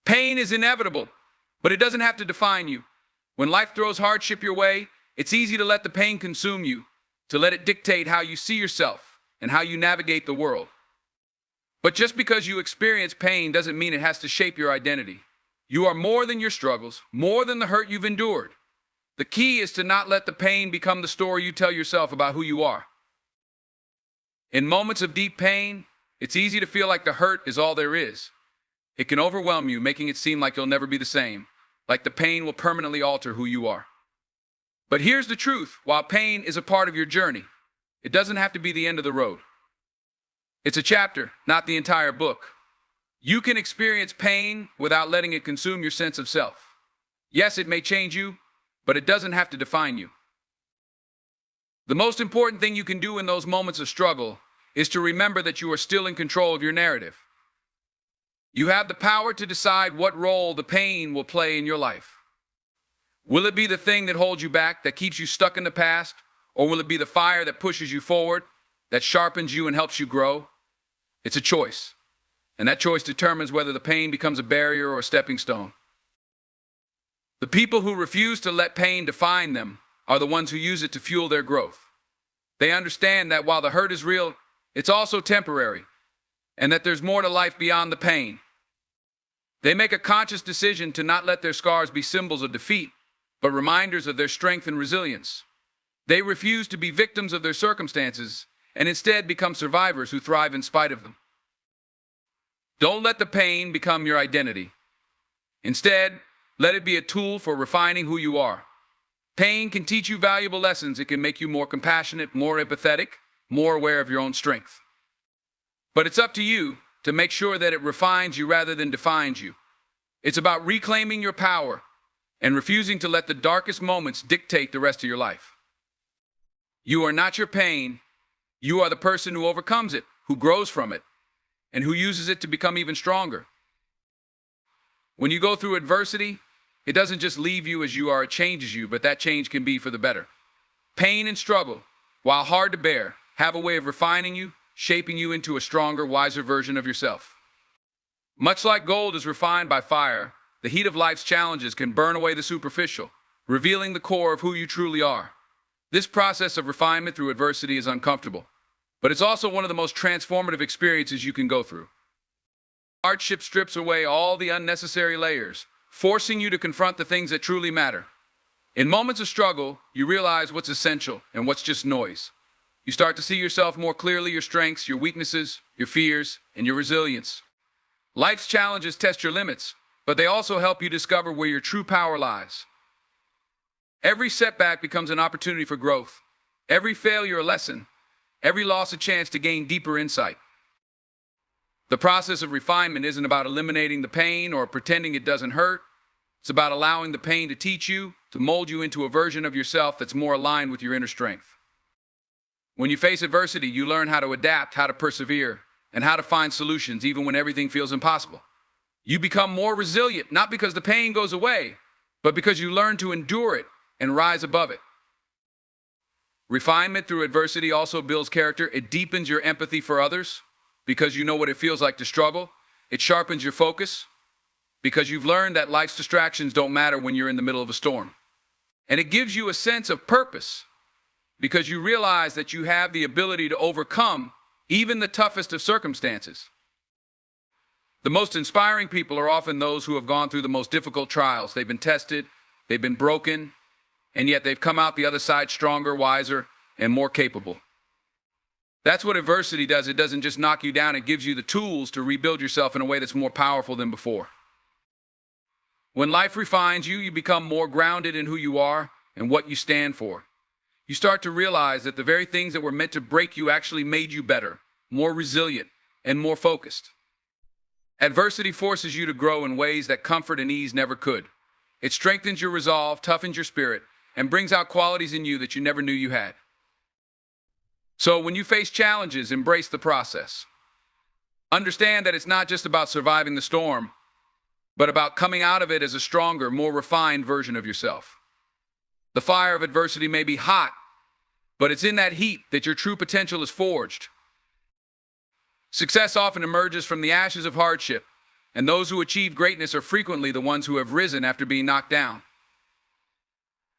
Pain is inevitable, but it doesn't have to define you. When life throws hardship your way, it's easy to let the pain consume you, to let it dictate how you see yourself and how you navigate the world. But just because you experience pain doesn't mean it has to shape your identity. You are more than your struggles, more than the hurt you've endured. The key is to not let the pain become the story you tell yourself about who you are. In moments of deep pain, it's easy to feel like the hurt is all there is. It can overwhelm you, making it seem like you'll never be the same, like the pain will permanently alter who you are. But here's the truth: while pain is a part of your journey, it doesn't have to be the end of the road. It's a chapter, not the entire book. You can experience pain without letting it consume your sense of self. Yes, it may change you, but it doesn't have to define you. The most important thing you can do in those moments of struggle is to remember that you are still in control of your narrative. You have the power to decide what role the pain will play in your life. Will it be the thing that holds you back, that keeps you stuck in the past? Or will it be the fire that pushes you forward, that sharpens you and helps you grow? It's a choice. And that choice determines whether the pain becomes a barrier or a stepping stone. The people who refuse to let pain define them are the ones who use it to fuel their growth. They understand that while the hurt is real, it's also temporary, and that there's more to life beyond the pain. They make a conscious decision to not let their scars be symbols of defeat, but reminders of their strength and resilience. They refuse to be victims of their circumstances, and instead become survivors who thrive in spite of them. Don't let the pain become your identity. Instead, let it be a tool for refining who you are. Pain can teach you valuable lessons. It can make you more compassionate, more empathetic, more aware of your own strength. But it's up to you to make sure that it refines you rather than defines you. It's about reclaiming your power and refusing to let the darkest moments dictate the rest of your life. You are not your pain. You are the person who overcomes it, who grows from it, and who uses it to become even stronger. When you go through adversity, it doesn't just leave you as you are, it changes you, but that change can be for the better. Pain and struggle, while hard to bear, have a way of refining you, shaping you into a stronger, wiser version of yourself. Much like gold is refined by fire, the heat of life's challenges can burn away the superficial, revealing the core of who you truly are. This process of refinement through adversity is uncomfortable, but it's also one of the most transformative experiences you can go through. Hardship strips away all the unnecessary layers, forcing you to confront the things that truly matter. In moments of struggle, you realize what's essential and what's just noise. You start to see yourself more clearly, your strengths, your weaknesses, your fears, and your resilience. Life's challenges test your limits, but they also help you discover where your true power lies. Every setback becomes an opportunity for growth. Every failure a lesson. Every loss a chance to gain deeper insight. The process of refinement isn't about eliminating the pain or pretending it doesn't hurt. It's about allowing the pain to teach you, to mold you into a version of yourself that's more aligned with your inner strength. When you face adversity, you learn how to adapt, how to persevere, and how to find solutions even when everything feels impossible. You become more resilient, not because the pain goes away, but because you learn to endure it and rise above it. Refinement through adversity also builds character. It deepens your empathy for others because you know what it feels like to struggle. It sharpens your focus because you've learned that life's distractions don't matter when you're in the middle of a storm. And it gives you a sense of purpose because you realize that you have the ability to overcome even the toughest of circumstances. The most inspiring people are often those who have gone through the most difficult trials. They've been tested, they've been broken, and yet they've come out the other side stronger, wiser, and more capable. That's what adversity does. It doesn't just knock you down, it gives you the tools to rebuild yourself in a way that's more powerful than before. When life refines you, you become more grounded in who you are and what you stand for. You start to realize that the very things that were meant to break you actually made you better, more resilient, and more focused. Adversity forces you to grow in ways that comfort and ease never could. It strengthens your resolve, toughens your spirit, and brings out qualities in you that you never knew you had. So when you face challenges, embrace the process. Understand that it's not just about surviving the storm, but about coming out of it as a stronger, more refined version of yourself. The fire of adversity may be hot, but it's in that heat that your true potential is forged. Success often emerges from the ashes of hardship, and those who achieve greatness are frequently the ones who have risen after being knocked down.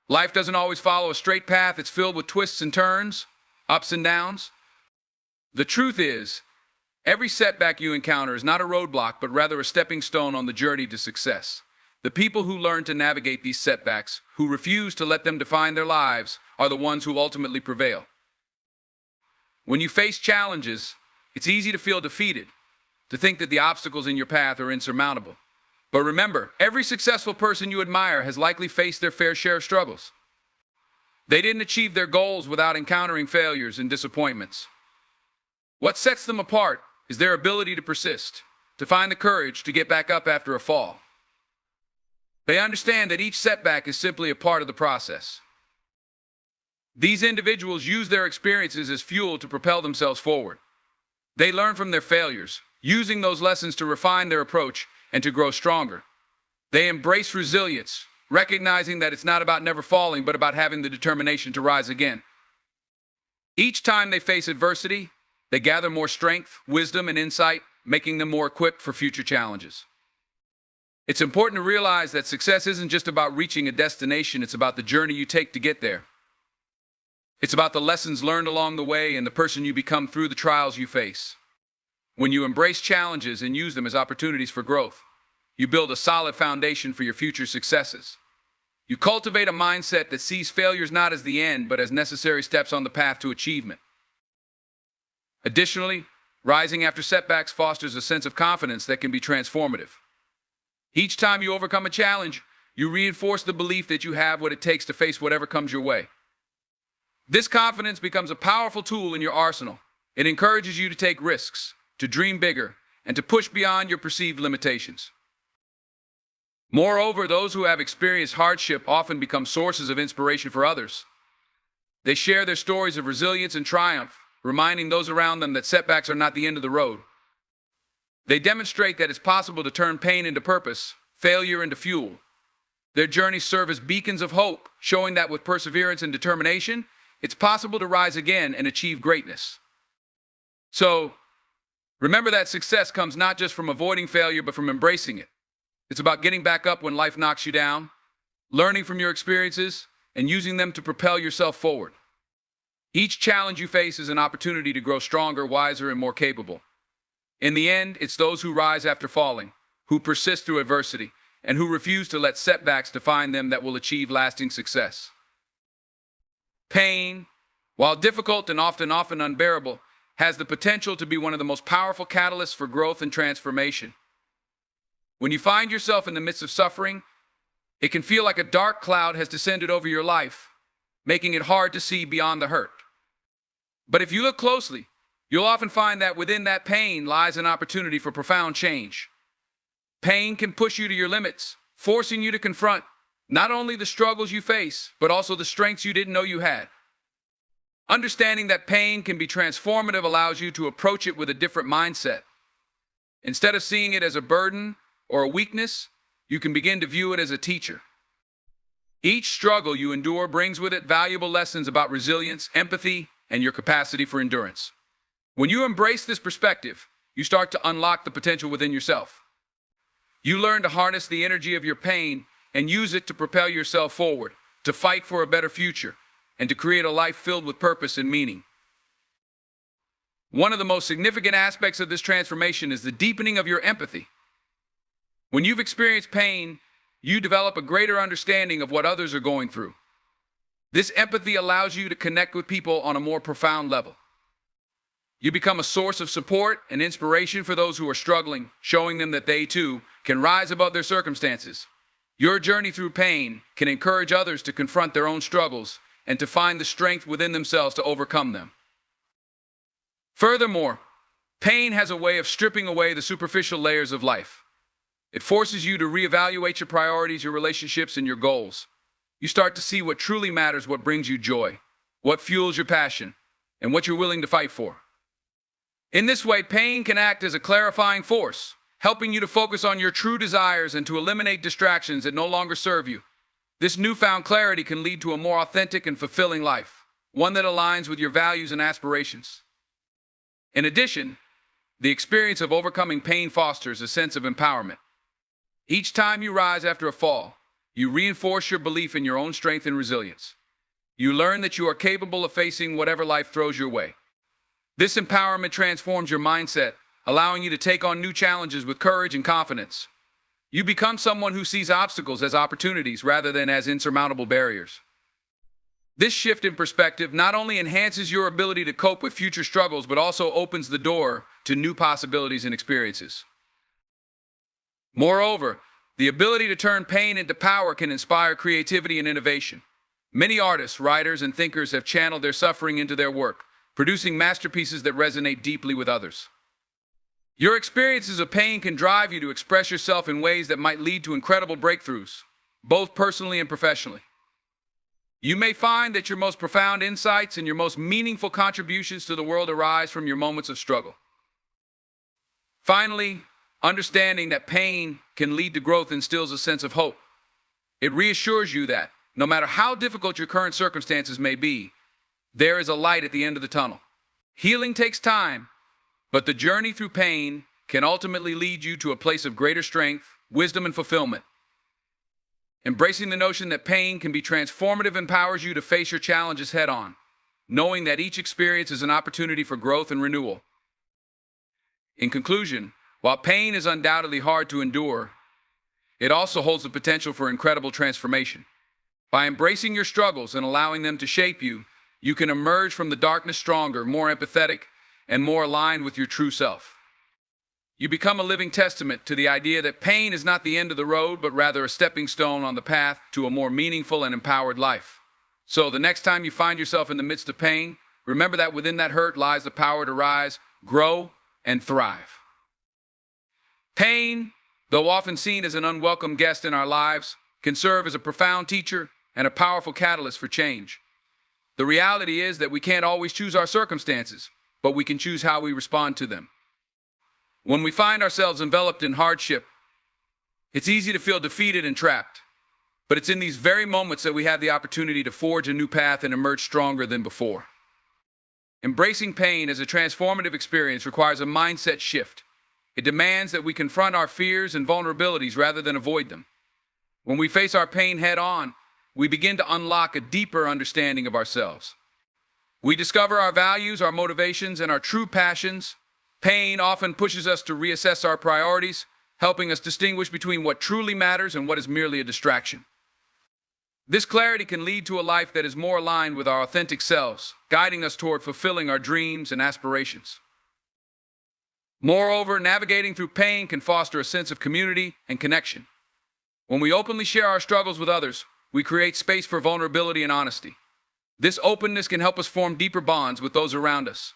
Life doesn't always follow a straight path. It's filled with twists and turns, ups and downs. The truth is, every setback you encounter is not a roadblock, but rather a stepping stone on the journey to success. The people who learn to navigate these setbacks, who refuse to let them define their lives, are the ones who ultimately prevail. When you face challenges, it's easy to feel defeated, to think that the obstacles in your path are insurmountable. But remember, every successful person you admire has likely faced their fair share of struggles. They didn't achieve their goals without encountering failures and disappointments. What sets them apart is their ability to persist, to find the courage to get back up after a fall. They understand that each setback is simply a part of the process. These individuals use their experiences as fuel to propel themselves forward. They learn from their failures, using those lessons to refine their approach and to grow stronger. They embrace resilience, recognizing that it's not about never falling, but about having the determination to rise again. Each time they face adversity, they gather more strength, wisdom, and insight, making them more equipped for future challenges. It's important to realize that success isn't just about reaching a destination, it's about the journey you take to get there. It's about the lessons learned along the way and the person you become through the trials you face. When you embrace challenges and use them as opportunities for growth, you build a solid foundation for your future successes. You cultivate a mindset that sees failures not as the end, but as necessary steps on the path to achievement. Additionally, rising after setbacks fosters a sense of confidence that can be transformative. Each time you overcome a challenge, you reinforce the belief that you have what it takes to face whatever comes your way. This confidence becomes a powerful tool in your arsenal. It encourages you to take risks, to dream bigger, and to push beyond your perceived limitations. Moreover, those who have experienced hardship often become sources of inspiration for others. They share their stories of resilience and triumph, reminding those around them that setbacks are not the end of the road. They demonstrate that it's possible to turn pain into purpose, failure into fuel. Their journeys serve as beacons of hope, showing that with perseverance and determination, it's possible to rise again and achieve greatness. So, remember that success comes not just from avoiding failure, but from embracing it. It's about getting back up when life knocks you down, learning from your experiences, and using them to propel yourself forward. Each challenge you face is an opportunity to grow stronger, wiser, and more capable. In the end, it's those who rise after falling, who persist through adversity, and who refuse to let setbacks define them that will achieve lasting success. Pain, while difficult and often unbearable, has the potential to be one of the most powerful catalysts for growth and transformation. When you find yourself in the midst of suffering, it can feel like a dark cloud has descended over your life, making it hard to see beyond the hurt. But if you look closely, you'll often find that within that pain lies an opportunity for profound change. Pain can push you to your limits, forcing you to confront not only the struggles you face, but also the strengths you didn't know you had. Understanding that pain can be transformative allows you to approach it with a different mindset. Instead of seeing it as a burden or a weakness, you can begin to view it as a teacher. Each struggle you endure brings with it valuable lessons about resilience, empathy, and your capacity for endurance. When you embrace this perspective, you start to unlock the potential within yourself. You learn to harness the energy of your pain and use it to propel yourself forward, to fight for a better future, and to create a life filled with purpose and meaning. One of the most significant aspects of this transformation is the deepening of your empathy. When you've experienced pain, you develop a greater understanding of what others are going through. This empathy allows you to connect with people on a more profound level. You become a source of support and inspiration for those who are struggling, showing them that they too can rise above their circumstances. Your journey through pain can encourage others to confront their own struggles and to find the strength within themselves to overcome them. Furthermore, pain has a way of stripping away the superficial layers of life. It forces you to reevaluate your priorities, your relationships, and your goals. You start to see what truly matters, what brings you joy, what fuels your passion, and what you're willing to fight for. In this way, pain can act as a clarifying force, helping you to focus on your true desires and to eliminate distractions that no longer serve you. This newfound clarity can lead to a more authentic and fulfilling life, one that aligns with your values and aspirations. In addition, The experience of overcoming pain fosters a sense of empowerment. Each time you rise after a fall, you reinforce your belief in your own strength and resilience. You learn that you are capable of facing whatever life throws your way. This empowerment transforms your mindset, allowing you to take on new challenges with courage and confidence. You become someone who sees obstacles as opportunities rather than as insurmountable barriers. This shift in perspective not only enhances your ability to cope with future struggles, but also opens the door to new possibilities and experiences. Moreover, the ability to turn pain into power can inspire creativity and innovation. Many artists, writers, and thinkers have channeled their suffering into their work, producing masterpieces that resonate deeply with others. Your experiences of pain can drive you to express yourself in ways that might lead to incredible breakthroughs, both personally and professionally. You may find that your most profound insights and your most meaningful contributions to the world arise from your moments of struggle. Finally, understanding that pain can lead to growth instills a sense of hope. It reassures you that, no matter how difficult your current circumstances may be, there is a light at the end of the tunnel. Healing takes time, but the journey through pain can ultimately lead you to a place of greater strength, wisdom, and fulfillment. Embracing the notion that pain can be transformative empowers you to face your challenges head-on, knowing that each experience is an opportunity for growth and renewal. In conclusion, while pain is undoubtedly hard to endure, it also holds the potential for incredible transformation. By embracing your struggles and allowing them to shape you, you can emerge from the darkness stronger, more empathetic, and more aligned with your true self. You become a living testament to the idea that pain is not the end of the road, but rather a stepping stone on the path to a more meaningful and empowered life. So the next time you find yourself in the midst of pain, remember that within that hurt lies the power to rise, grow, and thrive. Pain, though often seen as an unwelcome guest in our lives, can serve as a profound teacher and a powerful catalyst for change. The reality is that we can't always choose our circumstances, but we can choose how we respond to them. When we find ourselves enveloped in hardship, it's easy to feel defeated and trapped. But it's in these very moments that we have the opportunity to forge a new path and emerge stronger than before. Embracing pain as a transformative experience requires a mindset shift. It demands that we confront our fears and vulnerabilities rather than avoid them. When we face our pain head-on, we begin to unlock a deeper understanding of ourselves. We discover our values, our motivations, and our true passions. Pain often pushes us to reassess our priorities, helping us distinguish between what truly matters and what is merely a distraction. This clarity can lead to a life that is more aligned with our authentic selves, guiding us toward fulfilling our dreams and aspirations. Moreover, navigating through pain can foster a sense of community and connection. When we openly share our struggles with others, we create space for vulnerability and honesty. This openness can help us form deeper bonds with those around us,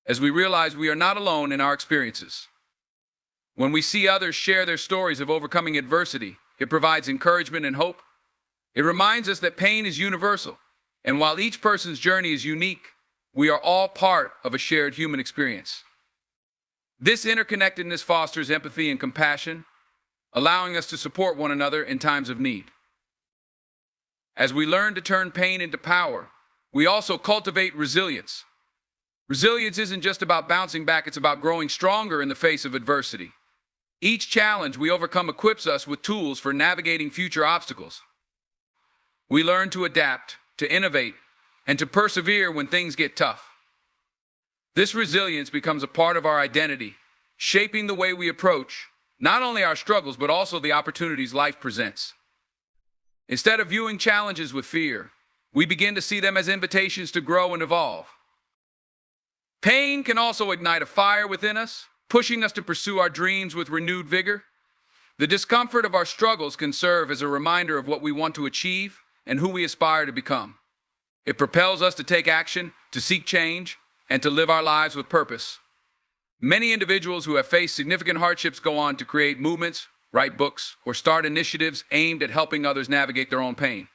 as we realize we are not alone in our experiences. When we see others share their stories of overcoming adversity, it provides encouragement and hope. It reminds us that pain is universal, and while each person's journey is unique, we are all part of a shared human experience. This interconnectedness fosters empathy and compassion, allowing us to support one another in times of need. As we learn to turn pain into power, we also cultivate resilience. Resilience isn't just about bouncing back, it's about growing stronger in the face of adversity. Each challenge we overcome equips us with tools for navigating future obstacles. We learn to adapt, to innovate, and to persevere when things get tough. This resilience becomes a part of our identity, shaping the way we approach not only our struggles, but also the opportunities life presents. Instead of viewing challenges with fear, we begin to see them as invitations to grow and evolve. Pain can also ignite a fire within us, pushing us to pursue our dreams with renewed vigor. The discomfort of our struggles can serve as a reminder of what we want to achieve and who we aspire to become. It propels us to take action, to seek change, and to live our lives with purpose. Many individuals who have faced significant hardships go on to create movements, write books, or start initiatives aimed at helping others navigate their own pain.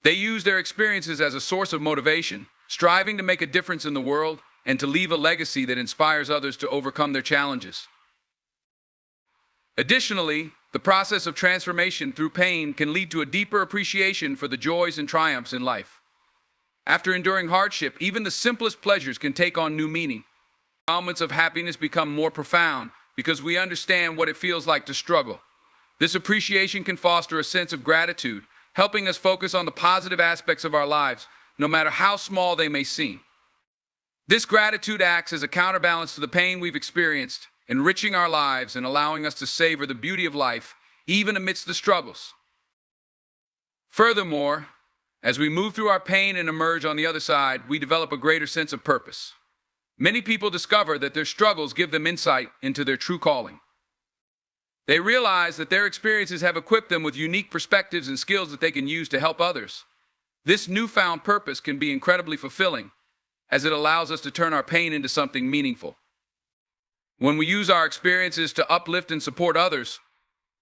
They use their experiences as a source of motivation, striving to make a difference in the world and to leave a legacy that inspires others to overcome their challenges. Additionally, the process of transformation through pain can lead to a deeper appreciation for the joys and triumphs in life. After enduring hardship, even the simplest pleasures can take on new meaning. moments of happiness become more profound because we understand what it feels like to struggle. This appreciation can foster a sense of gratitude, helping us focus on the positive aspects of our lives, no matter how small they may seem. This gratitude acts as a counterbalance to the pain we've experienced, enriching our lives and allowing us to savor the beauty of life, even amidst the struggles. Furthermore, as we move through our pain and emerge on the other side, we develop a greater sense of purpose. Many people discover that their struggles give them insight into their true calling. They realize that their experiences have equipped them with unique perspectives and skills that they can use to help others. This newfound purpose can be incredibly fulfilling, as it allows us to turn our pain into something meaningful. When we use our experiences to uplift and support others,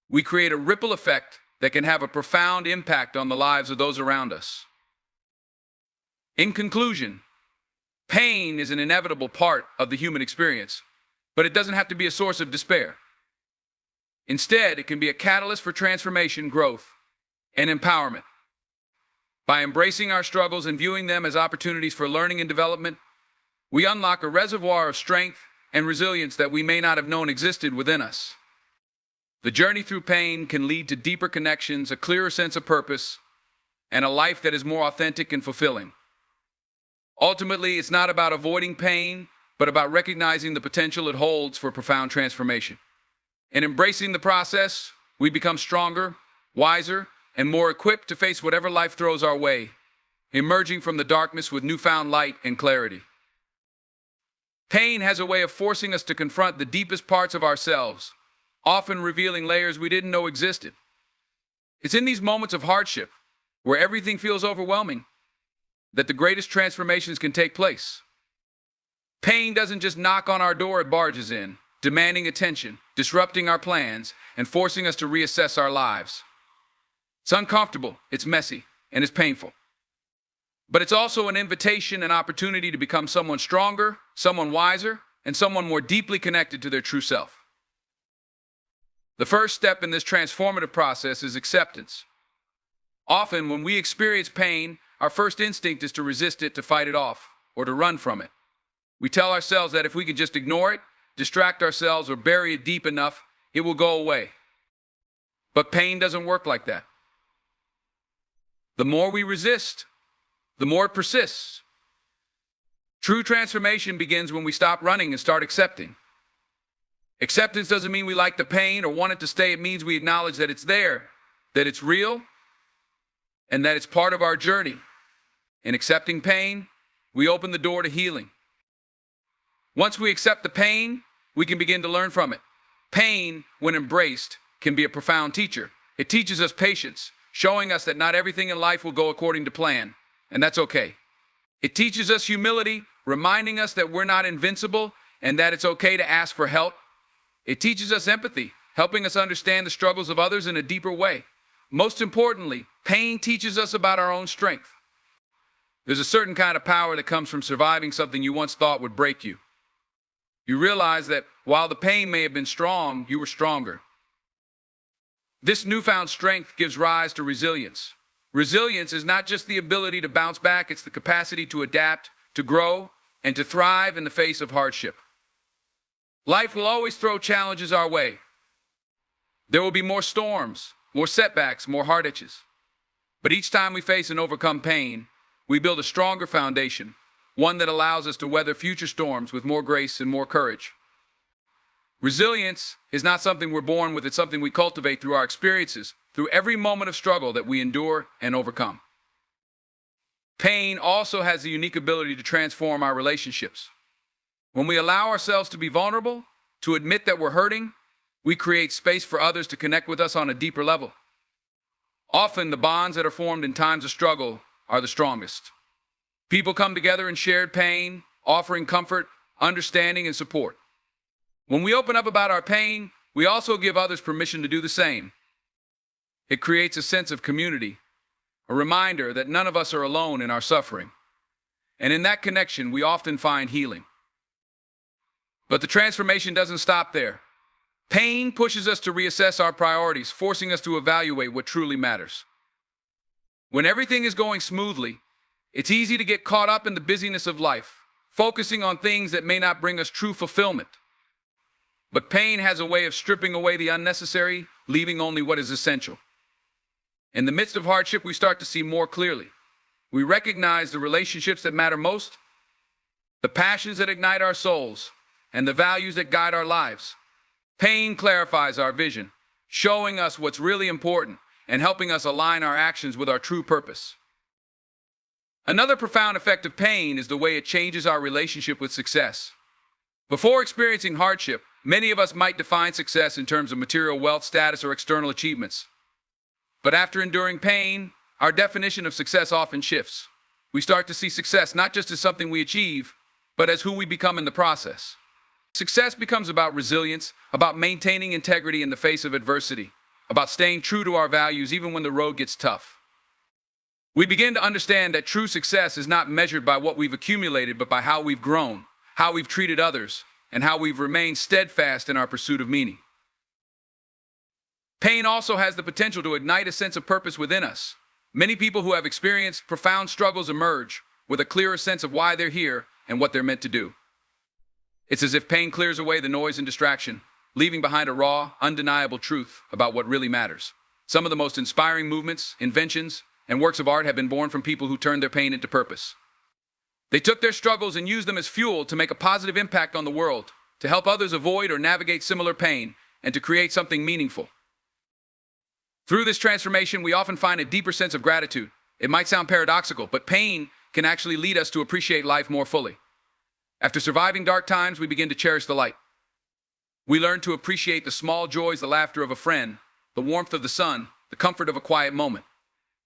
we create a ripple effect that can have a profound impact on the lives of those around us. In conclusion, pain is an inevitable part of the human experience, but it doesn't have to be a source of despair. Instead, it can be a catalyst for transformation, growth, and empowerment. By embracing our struggles and viewing them as opportunities for learning and development, we unlock a reservoir of strength and resilience that we may not have known existed within us. The journey through pain can lead to deeper connections, a clearer sense of purpose, and a life that is more authentic and fulfilling. Ultimately, it's not about avoiding pain, but about recognizing the potential it holds for profound transformation. In embracing the process, we become stronger, wiser, and more equipped to face whatever life throws our way, emerging from the darkness with newfound light and clarity. Pain has a way of forcing us to confront the deepest parts of ourselves, often revealing layers we didn't know existed. It's in these moments of hardship, where everything feels overwhelming, that the greatest transformations can take place. Pain doesn't just knock on our door, it barges in, demanding attention, disrupting our plans, and forcing us to reassess our lives. It's uncomfortable, it's messy, and it's painful. But it's also an invitation and opportunity to become someone stronger, someone wiser, and someone more deeply connected to their true self. The first step in this transformative process is acceptance. Often, when we experience pain, our first instinct is to resist it, to fight it off, or to run from it. We tell ourselves that if we can just ignore it, distract ourselves, or bury it deep enough, it will go away. But pain doesn't work like that. The more we resist, the more it persists. True transformation begins when we stop running and start accepting. Acceptance doesn't mean we like the pain or want it to stay. It means we acknowledge that it's there, that it's real, and that it's part of our journey. In accepting pain, we open the door to healing. Once we accept the pain, we can begin to learn from it. Pain, when embraced, can be a profound teacher. It teaches us patience, showing us that not everything in life will go according to plan, and that's okay. It teaches us humility, reminding us that we're not invincible and that it's okay to ask for help. It teaches us empathy, helping us understand the struggles of others in a deeper way. Most importantly, pain teaches us about our own strength. There's a certain kind of power that comes from surviving something you once thought would break you. You realize that while the pain may have been strong, you were stronger. This newfound strength gives rise to resilience. Resilience is not just the ability to bounce back, it's the capacity to adapt, to grow, and to thrive in the face of hardship. Life will always throw challenges our way. There will be more storms, more setbacks, more heart itches. But each time we face and overcome pain, we build a stronger foundation, one that allows us to weather future storms with more grace and more courage. Resilience is not something we're born with, it's something we cultivate through our experiences, through every moment of struggle that we endure and overcome. Pain also has the unique ability to transform our relationships. When we allow ourselves to be vulnerable, to admit that we're hurting, we create space for others to connect with us on a deeper level. Often, the bonds that are formed in times of struggle are the strongest. People come together in shared pain, offering comfort, understanding, and support. When we open up about our pain, we also give others permission to do the same. It creates a sense of community, a reminder that none of us are alone in our suffering. And in that connection, we often find healing. But the transformation doesn't stop there. Pain pushes us to reassess our priorities, forcing us to evaluate what truly matters. When everything is going smoothly, it's easy to get caught up in the busyness of life, focusing on things that may not bring us true fulfillment. But pain has a way of stripping away the unnecessary, leaving only what is essential. In the midst of hardship, we start to see more clearly. We recognize the relationships that matter most, the passions that ignite our souls, and the values that guide our lives. Pain clarifies our vision, showing us what's really important and helping us align our actions with our true purpose. Another profound effect of pain is the way it changes our relationship with success. Before experiencing hardship, many of us might define success in terms of material wealth, status, or external achievements. But after enduring pain, our definition of success often shifts. We start to see success not just as something we achieve, but as who we become in the process. Success becomes about resilience, about maintaining integrity in the face of adversity, about staying true to our values even when the road gets tough. We begin to understand that true success is not measured by what we've accumulated, but by how we've grown, how we've treated others, and how we've remained steadfast in our pursuit of meaning. Pain also has the potential to ignite a sense of purpose within us. Many people who have experienced profound struggles emerge with a clearer sense of why they're here and what they're meant to do. It's as if pain clears away the noise and distraction, leaving behind a raw, undeniable truth about what really matters. Some of the most inspiring movements, inventions, and works of art have been born from people who turned their pain into purpose. They took their struggles and used them as fuel to make a positive impact on the world, to help others avoid or navigate similar pain, and to create something meaningful. Through this transformation, we often find a deeper sense of gratitude. It might sound paradoxical, but pain can actually lead us to appreciate life more fully. After surviving dark times, we begin to cherish the light. We learn to appreciate the small joys, the laughter of a friend, the warmth of the sun, the comfort of a quiet moment.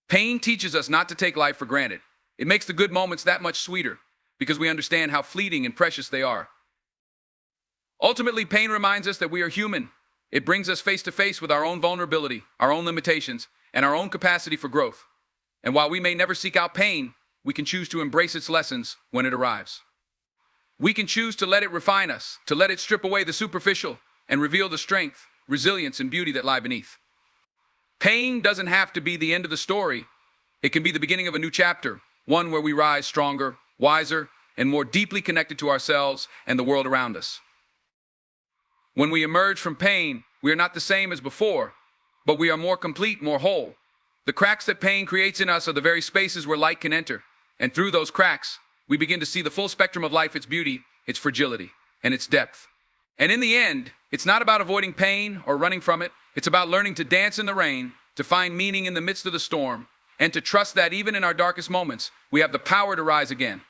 Pain teaches us not to take life for granted. It makes the good moments that much sweeter because we understand how fleeting and precious they are. Ultimately, pain reminds us that we are human. It brings us face to face with our own vulnerability, our own limitations, and our own capacity for growth. And while we may never seek out pain, we can choose to embrace its lessons when it arrives. We can choose to let it refine us, to let it strip away the superficial and reveal the strength, resilience, and beauty that lie beneath. Pain doesn't have to be the end of the story. It can be the beginning of a new chapter, one where we rise stronger, wiser, and more deeply connected to ourselves and the world around us. When we emerge from pain, we are not the same as before, but we are more complete, more whole. The cracks that pain creates in us are the very spaces where light can enter, and through those cracks, we begin to see the full spectrum of life, its beauty, its fragility, and its depth. And in the end, it's not about avoiding pain or running from it. It's about learning to dance in the rain, to find meaning in the midst of the storm, and to trust that even in our darkest moments, we have the power to rise again.